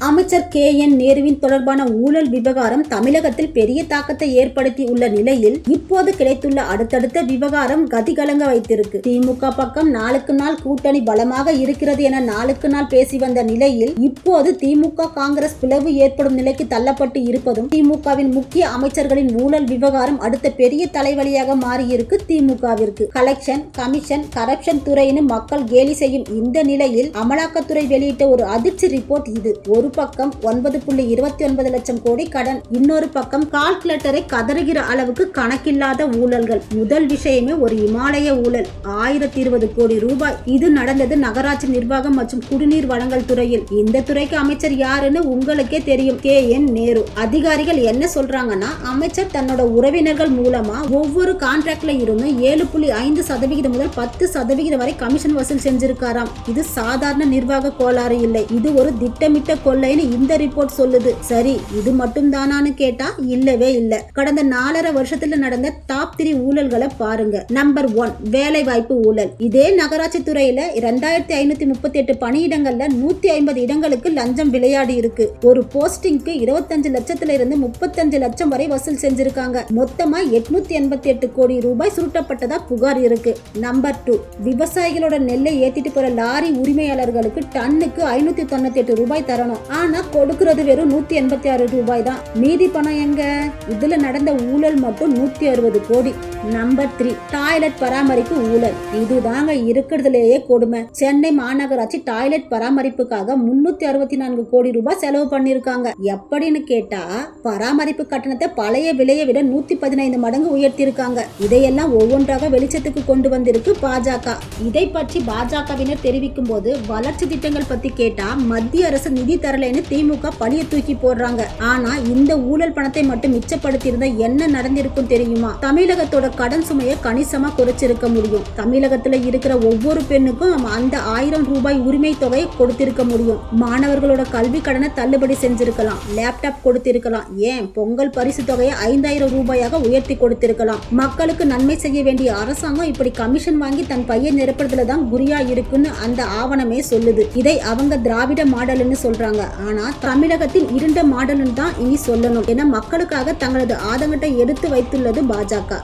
அமைச்சர் KN நேருவின் தொடர்பான ஊழல் விவகாரம் தமிழகத்தில் பெரிய தாக்கத்தை ஏற்படுத்தி உள்ள நிலையில் இப்போது கிடைத்துள்ள அடுத்தடுத்த விவகாரம் கதிகலங்க வைத்திருக்கு. திமுக பக்கம் நாளுக்கு நாள் கூட்டணி பலமாக இருக்கிறது என நாளுக்கு நாள் பேசி வந்த நிலையில் இப்போது திமுக காங்கிரஸ் பிளவு ஏற்படும் நிலைக்கு தள்ளப்பட்டு இருப்பதும் திமுகவின் முக்கிய அமைச்சர்களின் ஊழல் விவகாரம் அடுத்த பெரிய தலைவலியாக மாறியிருக்கு. திமுகவிற்கு கலெக்ஷன் கமிஷன் கரப்ஷன் துறைன்னு மக்கள் கேலி செய்யும் இந்த நிலையில் அமலாக்கத்துறை வெளியிட்ட ஒரு அதிர்ச்சி ரிப்போர்ட் இது. ஒரு பக்கம் 9.29 லட்சம் கோடி கடன், இன்னொரு பக்கம் கால்குலேட்டரை கதறுகிற அளவுக்கு கணக்கில்லாத ஊழல்கள். முதல் விஷயமே ஒரு இமாலய ஊழல், 1020 கோடி ரூபாய். இது நடந்தது நகராட்சி நிர்வாகம் மற்றும் குடிநீர் வழங்கல் துறையில். இந்த துறைக்கு அமைச்சர் யாருன்னு உங்களுக்கே தெரியும், KN நேரு. அதிகாரிகள் என்ன சொல்றாங்கன்னா, அமைச்சர் தன்னோட உறவினர்கள் மூலமா ஒவ்வொரு கான்ட்ராக்ட்ல இருந்து 7.5% முதல் 10% வரை கமிஷன் வசூல் செஞ்சிருக்காராம். இது சாதாரண நிர்வாக கோளாறு இல்லை, இது ஒரு திட்டமிட்ட கொள்ளைன்னு இந்த ரிப்போர்ட் சொல்லுது. சரி, இது மட்டும் தானான்னு கேட்டா இல்லவே இல்ல. கடந்த 4.5 வருஷத்துல நடந்த டாப் 3 ஊழல்களை பாருங்க. நம்பர் 1, வேலை வாய்ப்பு ஊழல். இதே நகராட்சி துறையில 2538 பணியிடங்கள்ல 150 இடங்களுக்கு லஞ்சம் விளையாடி இருக்கு. ஒரு போஸ்டிங்க்கு 25 லட்சத்துல இருந்து 35 லட்சம் வரை வசூல் செஞ்சிருக்காங்க. மொத்தமா 888 கோடி ரூபாய் சுருட்டப்பட்டதா புகார் இருக்கு. நம்பர் 2, விவசாயிகளோட நெல்லை ஏத்திட்டு போற லாரி உரிமையாளர்களுக்கு டன்னுக்கு 598 ரூபாய் தரணும். ஆனா கொடுக்கிறது வெறும் 186 ரூபாய் தான். மீதி பணம் எங்க? இதுல நடந்த ஊழல் மட்டும் 160 கோடி. நம்பர் 3, டாய்லெட் பராமரிப்பு ஊழல். இதுதாங்க இருக்கிறதுலேயே கொடுமை. சென்னை மாநகராட்சி டாய்லெட் பராமரிப்புக்காக 364 கோடி ரூபாய் செலவு பண்ணிருக்காங்க. எப்படின்னு கேட்டா, பராமரிப்பு கட்டணத்தை பழைய விலையை விட 115 மடங்கு உயர்த்திருக்காங்க. இதையெல்லாம் ஒவ்வொன்றாக வெளிச்சத்துக்கு கொண்டு வந்திருக்கு பாஜக. இதை பற்றி பாஜகவினர் தெரிவிக்கும் போது, வளர்ச்சி திட்டங்கள் பத்தி கேட்டா மத்திய அரசு நிதி தரலைன்னு திமுக பழிய தூக்கி போடுறாங்க. ஆனா இந்த ஊழல் பணத்தை மட்டும் மிச்சப்படுத்தி இருந்தா என்ன நடந்திருக்கும் தெரியுமா? தமிழகத்தோட கடன் சுமையை கணிசமா குறைச்சிருக்க முடியும். தமிழகத்துல இருக்கிற ஒவ்வொரு பெண்ணுக்கும் அந்த 1000 ரூபாய் உரிமை தொகையை கொடுத்திருக்க முடியும். மாணவர்களோட கல்வி கடனை தள்ளுபடி செஞ்சிருக்கலாம், லேப்டாப் கொடுத்திருக்கலாம், ஏன் பொங்கல் பரிசு தொகையை 5000 ரூபாயாக உயர்த்தி கொடுத்திருக்கலாம். மக்களுக்கு நன்மை செய்ய வேண்டிய அரசாங்கம் இப்படி கமிஷன் வாங்கி தன் பையை நிரப்புறதுல தான் குறியா இருக்குன்னு அந்த ஆவணமே சொல்லுது. இதை அவங்க திராவிட மாடல்னு சொல்றாங்க. ஆனா தமிழகத்தின் இருண்ட மாடல்னு தான் இனி சொல்லணும் என மக்களுக்காக தங்களது ஆதங்கத்தை எடுத்து வைத்துள்ளது பாஜக.